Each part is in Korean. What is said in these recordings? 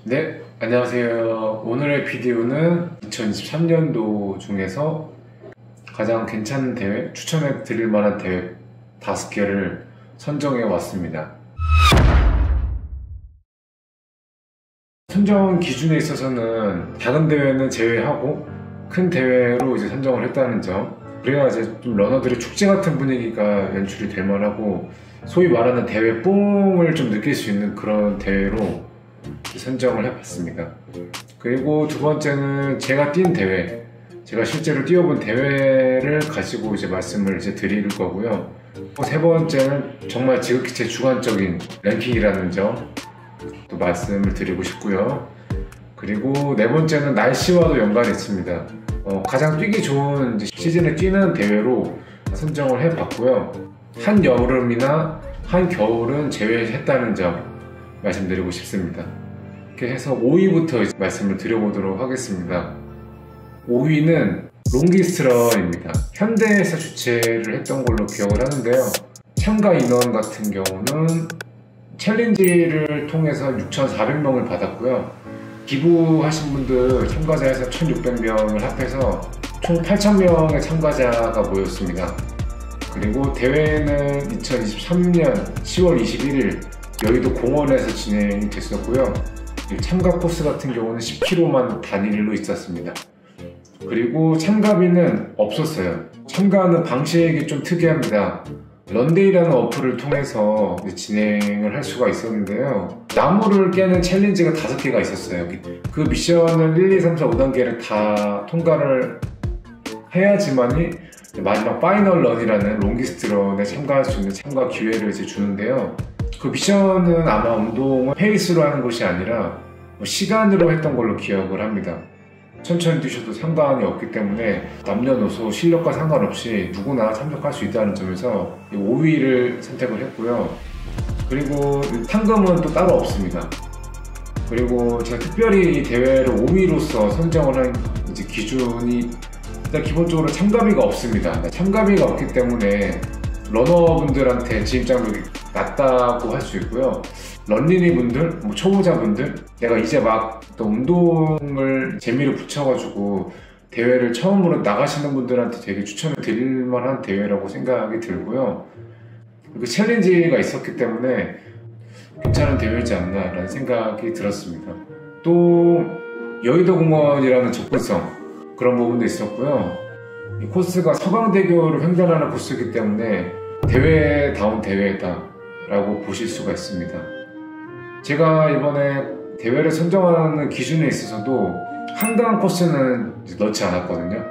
네, 안녕하세요. 오늘의 비디오는 2023년도 중에서 가장 괜찮은 대회, 추천해 드릴 만한 대회 5개를 선정해 왔습니다. 선정 기준에 있어서는 작은 대회는 제외하고 큰 대회로 이제 선정을 했다는 점, 그래야 이제 좀 러너들의 축제 같은 분위기가 연출이 될 만하고 소위 말하는 대회 뽕을 좀 느낄 수 있는 그런 대회로 선정을 해봤습니다. 그리고 두 번째는 제가 뛴 대회, 제가 실제로 뛰어본 대회를 가지고 이제 말씀을 이제 드릴 거고요. 세 번째는 정말 지극히 제 주관적인 랭킹이라는 점 또 말씀을 드리고 싶고요. 그리고 네 번째는 날씨와도 연관이 있습니다. 가장 뛰기 좋은 시즌에 뛰는 대회로 선정을 해봤고요. 한여름이나 한겨울은 제외했다는 점 말씀드리고 싶습니다. 이렇게 해서 5위부터 말씀을 드려보도록 하겠습니다. 5위는 롱기스트런입니다. 현대에서 주최를 했던 걸로 기억을 하는데요. 참가 인원 같은 경우는 챌린지를 통해서 6,400명을 받았고요. 기부하신 분들 참가자에서 1,600명을 합해서 총 8,000명의 참가자가 모였습니다. 그리고 대회는 2023년 10월 21일 여의도 공원에서 진행이 됐었고요. 참가 코스 같은 경우는 10km만 단일로 있었습니다. 그리고 참가비는 없었어요. 참가하는 방식이 좀 특이합니다. 런데이라는 어플을 통해서 진행을 할 수가 있었는데요. 나무를 깨는 챌린지가 5개가 있었어요. 그 미션을 1, 2, 3, 4, 5단계를 다 통과를 해야지만이 마지막 파이널 런이라는 롱기스트 런에 참가할 수 있는 참가 기회를 이제 주는데요. 그 미션은 아마 운동을 페이스로 하는 것이 아니라 시간으로 했던 걸로 기억을 합니다. 천천히 뛰셔도 상관이 없기 때문에 남녀노소 실력과 상관없이 누구나 참석할 수 있다는 점에서 5위를 선택을 했고요. 그리고 상금은 또 따로 없습니다. 그리고 제가 특별히 이 대회를 5위로서 선정을 한 이제 기준이 일단 기본적으로 참가비가 없습니다. 참가비가 없기 때문에 러너분들한테 진입장벽이 낮다고 할 수 있고요. 런닝이 분들, 초보자분들, 내가 이제 막 또 운동을 재미를 붙여가지고 대회를 처음으로 나가시는 분들한테 되게 추천을 드릴 만한 대회라고 생각이 들고요. 그 챌린지가 있었기 때문에 괜찮은 대회이지 않나 라는 생각이 들었습니다. 또 여의도 공원이라는 접근성, 그런 부분도 있었고요. 이 코스가 서강대교를 횡단하는 코스이기 때문에 대회다운 대회다 라고 보실 수가 있습니다. 제가 이번에 대회를 선정하는 기준에 있어서도 한강 코스는 넣지 않았거든요.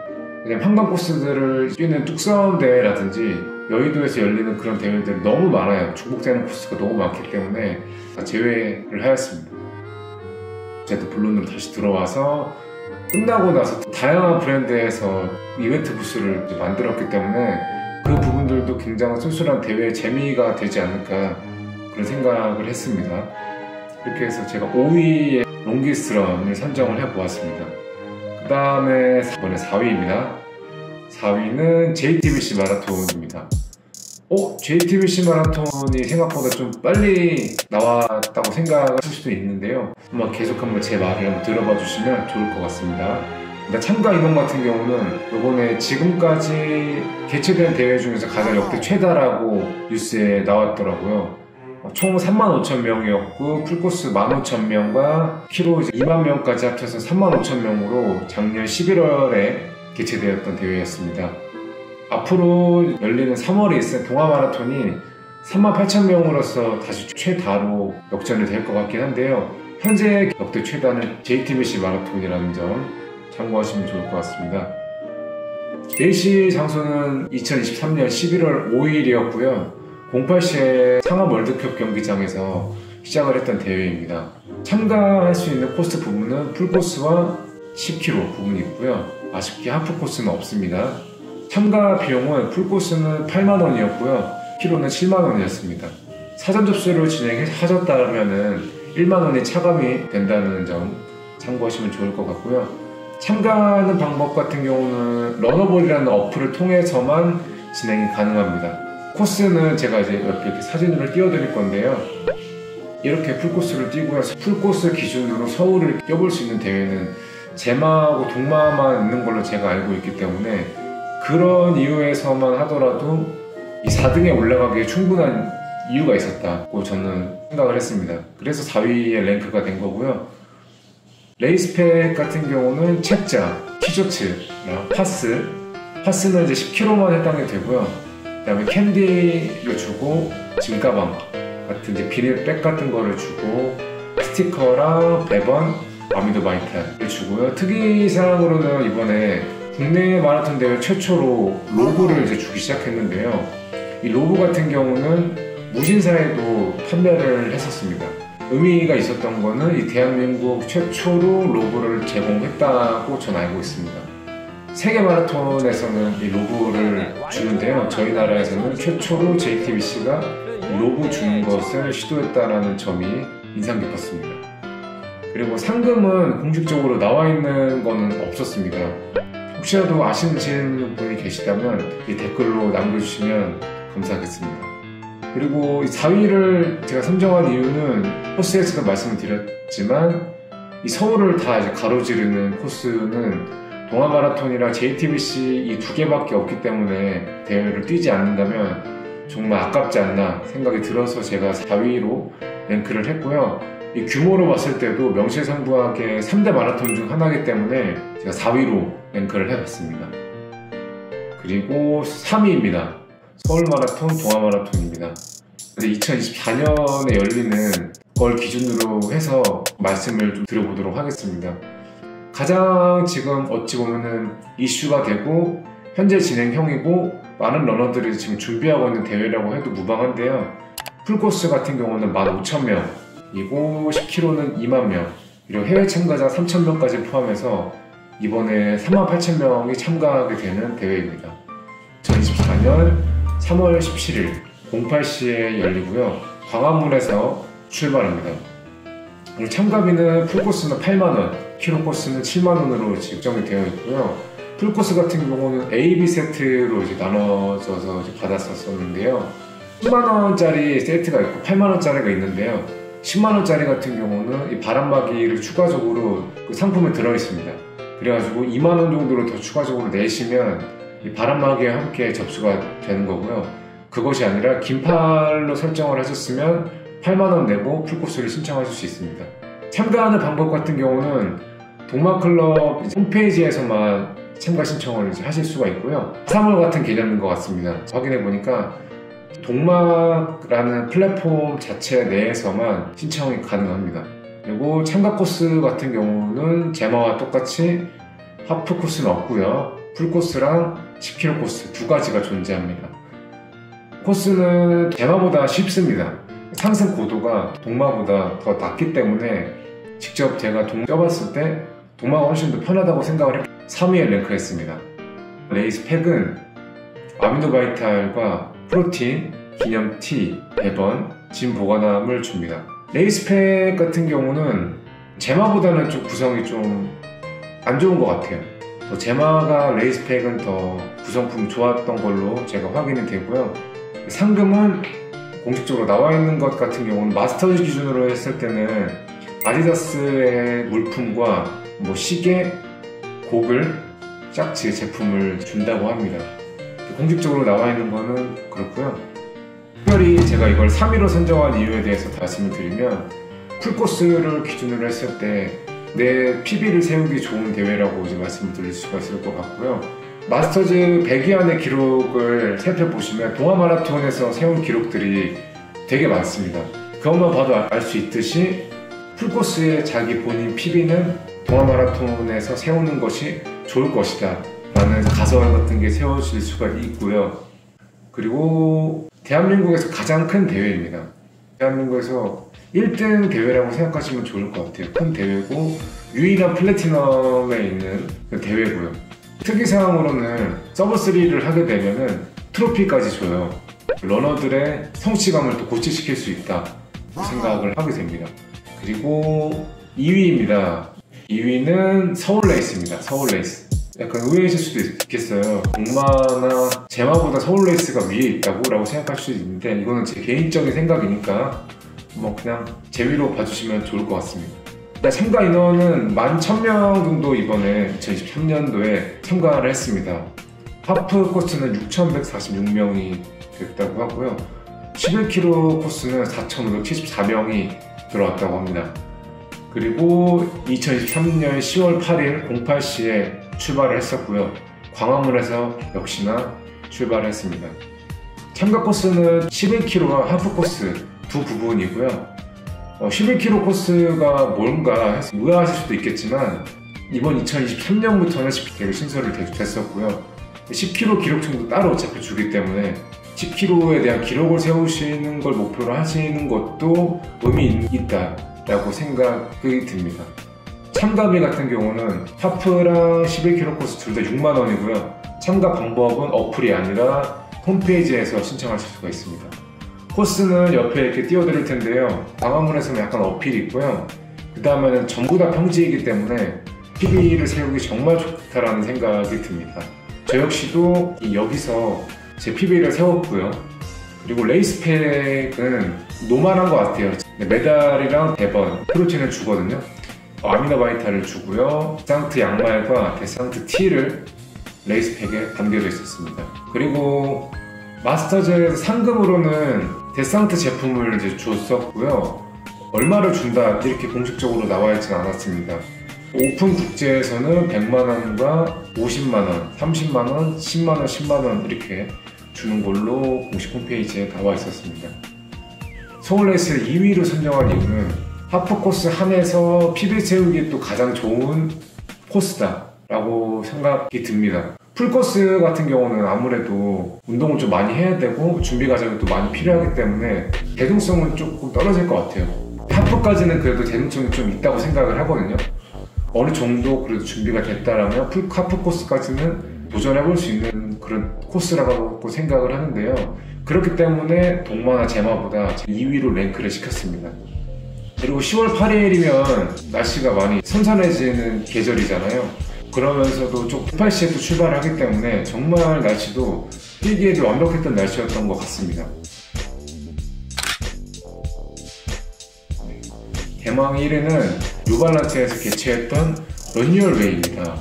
왜냐면 한강 코스들을 뛰는 뚝섬 대회라든지 여의도에서 열리는 그런 대회들이 너무 많아요. 중복되는 코스가 너무 많기 때문에 제외를 하였습니다. 제가 본론으로 다시 들어와서 끝나고 나서 다양한 브랜드에서 이벤트 부스를 만들었기 때문에 그 부분들도 굉장히 쏠쏠한 대회의 재미가 되지 않을까 그런 생각을 했습니다. 이렇게 해서 제가 5위의 롱기스트런을 선정을 해보았습니다. 그 다음에 이번에 4위입니다. 4위는 JTBC 마라톤입니다. JTBC 마라톤이 생각보다 좀 빨리 나왔다고 생각하실 수도 있는데요. 계속 한번 제 말을 한번 들어봐 주시면 좋을 것 같습니다. 일단 참가 인원 같은 경우는 이번에 지금까지 개최된 대회 중에서 가장 역대 최다라고 뉴스에 나왔더라고요. 총 35,000명이었고 풀코스 15,000명과 키로 20,000명까지 합쳐서 35,000명으로 작년 11월에 개최되었던 대회였습니다. 앞으로 열리는 3월에 있을 동아마라톤이 38,000명으로서 다시 최다로 역전이 될 것 같긴 한데요. 현재 역대 최다는 JTBC 마라톤이라는 점 참고하시면 좋을 것 같습니다. 예시 장소는 2023년 11월 5일이었고요. 08시에 상암 월드컵 경기장에서 시작을 했던 대회입니다. 참가할 수 있는 코스 부분은 풀코스와 10km 부분이 있고요. 아쉽게 하프 코스는 없습니다. 참가 비용은 풀코스는 8만원이었고요. 키로는 7만원이었습니다. 사전 접수를 진행하셨다면 1만원이 차감이 된다는 점 참고하시면 좋을 것 같고요. 참가하는 방법 같은 경우는 러너볼이라는 어플을 통해서만 진행이 가능합니다. 코스는 제가 이제 이렇게 사진으로 띄워드릴 건데요. 이렇게 풀코스를 뛰고요. 풀코스 기준으로 서울을 뛰어볼 수 있는 대회는 제마하고 동마만 있는 걸로 제가 알고 있기 때문에 그런 이유에서만 하더라도 이 4등에 올라가기에 충분한 이유가 있었다고 저는 생각을 했습니다. 그래서 4위에 랭크가 된 거고요. 레이스팩 같은 경우는 책자, 티셔츠랑 파스는 이제 10kg만 해당이 되고요. 그 다음에 캔디를 주고 짐가방 같은 이제 비닐백 같은 거를 주고 스티커랑 배번, 아미도 바이탈을 주고요. 특이사항으로는 이번에 국내 마라톤 대회 최초로 로고를 이제 주기 시작했는데요. 이 로고 같은 경우는 무신사에도 판매를 했었습니다. 의미가 있었던 거는 이 대한민국 최초로 로고를 제공했다고 전 알고 있습니다. 세계 마라톤에서는 이 로고를 주는데요. 저희 나라에서는 최초로 JTBC가 로고 주는 것을 시도했다는 점이 인상 깊었습니다. 그리고 상금은 공식적으로 나와 있는 거는 없었습니다. 혹시라도 아시는 분이 계시다면 이 댓글로 남겨주시면 감사하겠습니다. 그리고 이 4위를 제가 선정한 이유는 코스에서도 말씀을 드렸지만 이 서울을 다 이제 가로지르는 코스는 동아마라톤이랑 JTBC 이 두 개밖에 없기 때문에 대회를 뛰지 않는다면 정말 아깝지 않나 생각이 들어서 제가 4위로 랭크를 했고요. 이 규모로 봤을 때도 명실상부하게 3대 마라톤 중 하나이기 때문에 제가 4위로 랭크를 해봤습니다. 그리고 3위입니다. 서울마라톤, 동아마라톤입니다. 근데 2024년에 열리는 걸 기준으로 해서 말씀을 좀 드려보도록 하겠습니다. 가장 지금 어찌 보면은 이슈가 되고 현재 진행형이고 많은 러너들이 지금 준비하고 있는 대회라고 해도 무방한데요. 풀코스 같은 경우는 15,000명이고 10km는 20,000명, 그리고 해외 참가자 3,000명까지 포함해서 이번에 38,000명이 참가하게 되는 대회입니다. 2024년 3월 17일 08시에 열리고요. 광화문에서 출발합니다. 그리고 참가비는 풀코스는 8만원, 킬로코스는 7만원으로 책정이 되어 있고요. 풀코스 같은 경우는 A, B 세트로 이제 나눠져서 이제 받았었는데요. 10만원짜리 세트가 있고 8만원짜리가 있는데요. 10만원짜리 같은 경우는 이 바람막이를 추가적으로 그 상품에 들어있습니다. 그래가지고 2만원 정도로 더 추가적으로 내시면 이 바람막이와 함께 접수가 되는 거고요. 그것이 아니라 긴팔로 설정을 하셨으면 8만원 내고 풀코스를 신청하실 수 있습니다. 참가하는 방법 같은 경우는 동마클럽 홈페이지에서만 참가 신청을 하실 수가 있고요. 3월 같은 개념인 것 같습니다. 확인해 보니까 동마라는 플랫폼 자체 내에서만 신청이 가능합니다. 그리고 참가 코스 같은 경우는 제마와 똑같이 하프 코스는 없고요. 풀코스랑 10km 코스 두 가지가 존재합니다. 코스는 제마보다 쉽습니다. 상승 고도가 동마보다 더 낮기 때문에 직접 제가 뛰어봤을 때 동마가 훨씬 더 편하다고 생각을 했고 3위에 랭크했습니다. 레이스팩은 아미노바이탈과 프로틴, 기념티, 배번, 짐 보관함을 줍니다. 레이스팩 같은 경우는 제마보다는 좀 구성이 좀 안 좋은 것 같아요. 제마가 레이스팩은 더 구성품이 좋았던 걸로 제가 확인이 되고요. 상금은 공식적으로 나와 있는 것 같은 경우는 마스터즈 기준으로 했을 때는 아디다스의 물품과 뭐 시계, 고글, 짝지 제품을 준다고 합니다. 공식적으로 나와 있는 거는 그렇고요. 특별히 제가 이걸 3위로 선정한 이유에 대해서 말씀을 드리면 풀코스를 기준으로 했을 때 내 PB를 세우기 좋은 대회라고 이제 말씀을 드릴 수가 있을 것 같고요. 마스터즈 100위 안의 기록을 살펴보시면 동아마라톤에서 세운 기록들이 되게 많습니다. 그것만 봐도 알 수 있듯이 풀코스의 자기 본인 PB는 동아마라톤에서 세우는 것이 좋을 것이다 라는 가설 같은 게 세워질 수가 있고요. 그리고 대한민국에서 가장 큰 대회입니다. 대한민국에서 1등 대회라고 생각하시면 좋을 것 같아요. 큰 대회고 유일한 플래티넘에 있는 그 대회고요. 특이사항으로는 서브3를 하게 되면은 트로피까지 줘요. 러너들의 성취감을 또 고취시킬 수 있다 생각을 하게 됩니다. 그리고 2위입니다. 2위는 서울레이스입니다. 서울레이스. 약간 의외이실 수도 있겠어요. 동마나 제마보다 서울레이스가 위에 있다고 라고 생각할 수도 있는데 이거는 제 개인적인 생각이니까 뭐 그냥 재미로 봐주시면 좋을 것 같습니다. 참가 인원은 11,000명 정도 이번에 2023년도에 참가를 했습니다. 하프 코스는 6,146명이 됐다고 하고요. 11km 코스는 4,574명이 들어왔다고 합니다. 그리고 2023년 10월 8일 08시에 출발을 했었고요. 광화문에서 역시나 출발을 했습니다. 참가 코스는 11km와 하프 코스 두 부분이고요. 11km 코스가 뭔가 해서 의아하실 수도 있겠지만 이번 2023년부터는 되게 신설이 됐었고요. 10km 기록층도 따로 어차피 주기 때문에 10km에 대한 기록을 세우시는 걸 목표로 하시는 것도 의미 있다라고 생각이 듭니다. 참가비 같은 경우는 하프랑 11km 코스 둘 다 6만 원이고요. 참가 방법은 어플이 아니라 홈페이지에서 신청하실 수가 있습니다. 코스는 옆에 이렇게 띄워드릴 텐데요. 광화문에서는 약간 어필이 있고요. 그 다음에는 전부 다 평지이기 때문에 PB를 세우기 정말 좋다라는 생각이 듭니다. 저 역시도 여기서 제 PB를 세웠고요. 그리고 레이스팩은 노멀한 것 같아요. 메달이랑 대번, 프로틴을 주거든요. 아미노바이탈을 주고요. 데상트 양말과 데상트 티를 레이스팩에 담겨져 있었습니다. 그리고 마스터즈에서 상금으로는 데상트 제품을 이제 줬었고요. 얼마를 준다 이렇게 공식적으로 나와 있지는 않았습니다. 오픈 국제에서는 100만원과 50만원, 30만원, 10만원, 10만원 이렇게 주는 걸로 공식 홈페이지에 나와 있었습니다. 서울레이스를 2위로 선정한 이유는 하프 코스 한에서 PB 세우기에 또 가장 좋은 코스다 라고 생각이 듭니다. 풀코스 같은 경우는 아무래도 운동을 좀 많이 해야 되고 준비 과정이 또 많이 필요하기 때문에 대중성은 조금 떨어질 것 같아요. 하프까지는 그래도 대중성이 좀 있다고 생각을 하거든요. 어느 정도 그래도 준비가 됐다라면 하프 코스까지는 도전해볼 수 있는 그런 코스라고 생각을 하는데요. 그렇기 때문에 동마나 제마보다 2위로 랭크를 시켰습니다. 그리고 10월 8일이면 날씨가 많이 선선해지는 계절이잖아요. 그러면서도 좀 08시에 또 출발을 하기 때문에 정말 날씨도 뛰기에도 완벽했던 날씨였던 것 같습니다. 대망 1위는 뉴발란스에서 개최했던 런유얼웨이입니다.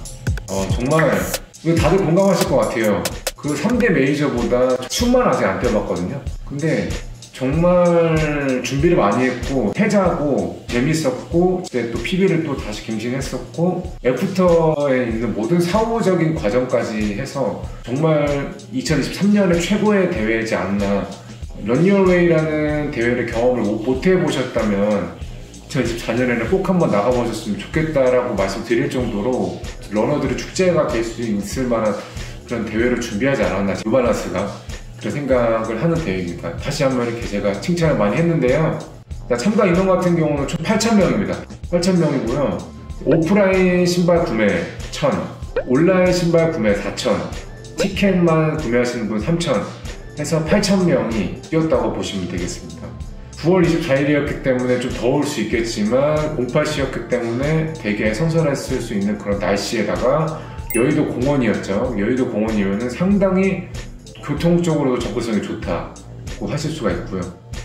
정말 이거 다들 공감하실 것 같아요. 그 3대 메이저보다 춤만 아직 안 뛰어봤거든요. 근데 정말 준비를 많이 했고 패자고 재밌었고 그때 또 PB를 또 다시 갱신했었고 애프터에 있는 모든 사후적인 과정까지 해서 정말 2023년의 최고의 대회이지 않나. 런유얼웨이라는 대회를 경험을 못 해보셨다면 2024년에는 꼭 한번 나가보셨으면 좋겠다라고 말씀드릴 정도로 러너들의 축제가 될 수 있을 만한 그런 대회를 준비하지 않았나 뉴발란스가 그런 생각을 하는 대회입니다. 다시 한번 이렇게 제가 칭찬을 많이 했는데요. 참가 인원 같은 경우는 총 8,000명입니다. 8,000명이고요. 오프라인 신발 구매 1,000, 온라인 신발 구매 4,000, 티켓만 구매하시는 분 3,000 해서 8,000명이 뛰었다고 보시면 되겠습니다. 9월 24일이었기 때문에 좀 더울 수 있겠지만 08시였기 때문에 되게 선선했을 수 있는 그런 날씨에다가 여의도 공원이었죠. 여의도 공원이면 상당히 교통적으로도 접근성이 좋다고 하실 수가 있고요.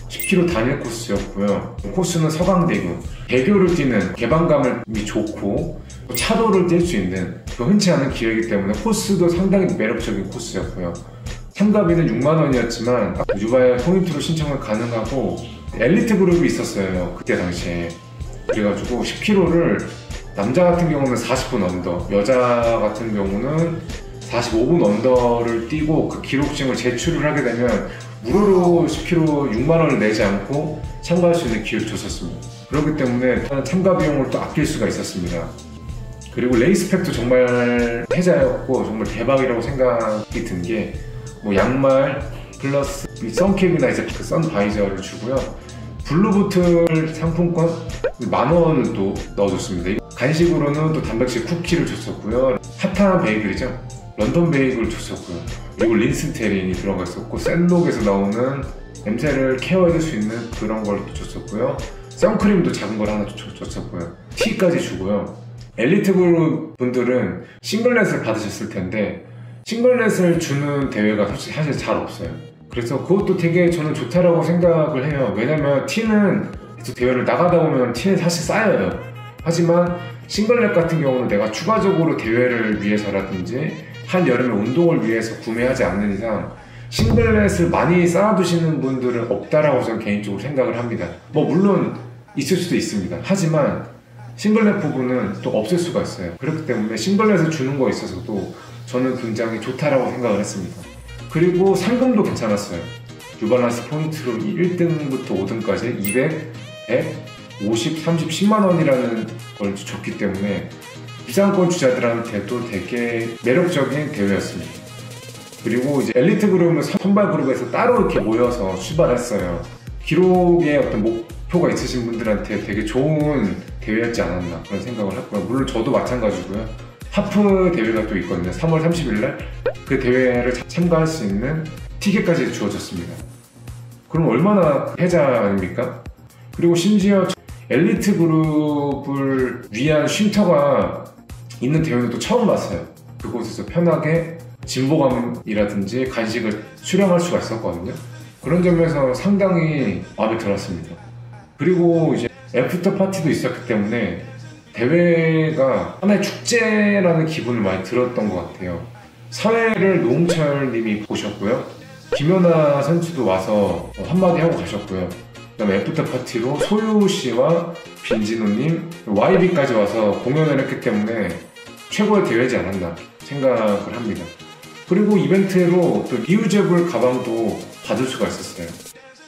10km 단일 코스였고요. 코스는 서강대교, 대교를 뛰는 개방감이 좋고 차도를 뛸 수 있는 흔치 않은 기회이기 때문에 코스도 상당히 매력적인 코스였고요. 참가비는 6만원이었지만 유발 포인트로 신청을 가능하고 엘리트 그룹이 있었어요. 그때 당시에. 그래가지고 10km를 남자 같은 경우는 40분 언더, 여자 같은 경우는 45분 언더를 뛰고 그 기록증을 제출을 하게 되면 무료로 10km 6만원을 내지 않고 참가할 수 있는 기회를 줬었습니다. 그렇기 때문에 참가 비용을 또 아낄 수가 있었습니다. 그리고 레이스팩도 정말 패자였고 정말 대박이라고 생각이 든 게 뭐 양말 플러스 선캡이나 이제 그 선바이저를 주고요. 블루보틀 상품권 10,000원을 또 넣어줬습니다. 간식으로는 또 단백질 쿠키를 줬었고요. 핫한 베이글이죠. 런던 베이글을 줬었고요. 그리고 린스테린이 들어가 있었고 샌록에서 나오는 냄새를 케어해줄 수 있는 그런 걸 또 줬었고요. 선크림도 작은 걸 하나 줬었고요. 티까지 주고요. 엘리트 그룹 분들은 싱글렛을 받으셨을 텐데 싱글렛을 주는 대회가 사실 잘 없어요. 그래서 그것도 되게 저는 좋다라고 생각을 해요. 왜냐면 티는 대회를 나가다 보면 티는 사실 쌓여요. 하지만 싱글렛 같은 경우는 내가 추가적으로 대회를 위해서라든지 한여름에 운동을 위해서 구매하지 않는 이상 싱글렛을 많이 쌓아두시는 분들은 없다라고 저는 개인적으로 생각을 합니다. 뭐 물론 있을 수도 있습니다. 하지만 싱글렛 부분은 또 없을 수가 있어요. 그렇기 때문에 싱글렛을 주는 거에 있어서도 저는 굉장히 좋다라고 생각을 했습니다. 그리고 상금도 괜찮았어요. 뉴발란스 포인트로 1등부터 5등까지 200, 100, 50, 30, 10만 원이라는 걸 줬기 때문에 비상권 주자들한테도 되게 매력적인 대회였습니다. 그리고 이제 엘리트 그룹은 선발 그룹에서 따로 이렇게 모여서 출발했어요. 기록에 어떤 목표가 있으신 분들한테 되게 좋은 대회였지 않았나 그런 생각을 했고요. 물론 저도 마찬가지고요. 하프 대회가 또 있거든요. 3월 30일 날 그 대회를 참가할 수 있는 티켓까지 주어졌습니다. 그럼 얼마나 혜자 아닙니까? 그리고 심지어 엘리트 그룹을 위한 쉼터가 있는 대회는 또 처음 봤어요. 그곳에서 편하게 진보감이라든지 간식을 수령할 수가 있었거든요. 그런 점에서 상당히 마음에 들었습니다. 그리고 이제 애프터 파티도 있었기 때문에 대회가 하나의 축제라는 기분을 많이 들었던 것 같아요. 사회를 노홍철 님이 보셨고요. 김연아 선수도 와서 한마디 하고 가셨고요. 그다음에 애프터 파티로 소유 씨와 빈진호 님, YB까지 와서 공연을 했기 때문에 최고의 대회지 않았나 생각을 합니다. 그리고 이벤트로 또 리유저블 가방도 받을 수가 있었어요.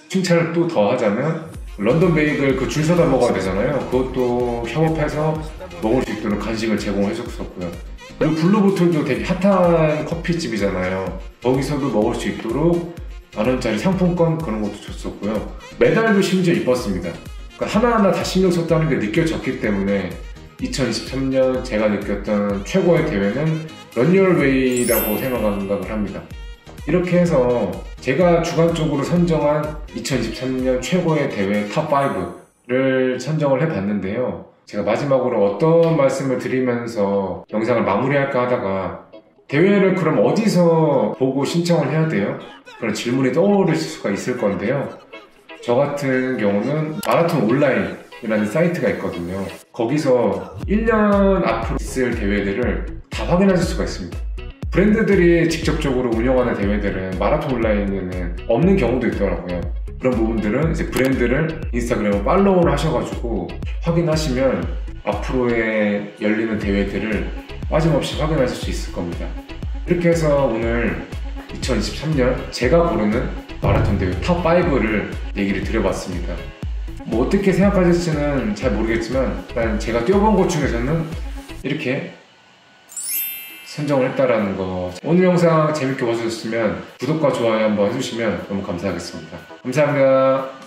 칭찬을 또 더 하자면 런던 베이글 그 줄 서다 먹어야 되잖아요. 그것도 협업해서 먹을 수 있도록 간식을 제공해 줬었고요. 그리고 블루보틀도 되게 핫한 커피집이잖아요. 거기서도 먹을 수 있도록 만원짜리 상품권 그런 것도 줬었고요. 메달도 심지어 이뻤습니다. 그러니까 하나하나 다 신경 썼다는 게 느껴졌기 때문에 2023년 제가 느꼈던 최고의 대회는 런유얼웨이라고 생각을 합니다. 이렇게 해서 제가 주관적으로 선정한 2023년 최고의 대회 탑5를 선정을 해봤는데요. 제가 마지막으로 어떤 말씀을 드리면서 영상을 마무리할까 하다가 대회를 그럼 어디서 보고 신청을 해야 돼요? 그런 질문이 떠오를 수가 있을 건데요. 저 같은 경우는 마라톤 온라인이라는 사이트가 있거든요. 거기서 1년 앞으로 있을 대회들을 다 확인하실 수가 있습니다. 브랜드들이 직접적으로 운영하는 대회들은 마라톤 온라인에는 없는 경우도 있더라고요. 그런 부분들은 이제 브랜드를 인스타그램에 팔로우를 하셔가지고 확인하시면 앞으로의 열리는 대회들을 빠짐없이 확인하실 수 있을 겁니다. 이렇게 해서 오늘 2023년 제가 고르는 마라톤 대회 탑5를 얘기를 드려봤습니다. 뭐 어떻게 생각하실지는 잘 모르겠지만 일단 제가 뛰어본 것 중에서는 이렇게 선정을 했다라는 거. 오늘 영상 재밌게 봐주셨으면 구독과 좋아요 한번 해주시면 너무 감사하겠습니다. 감사합니다.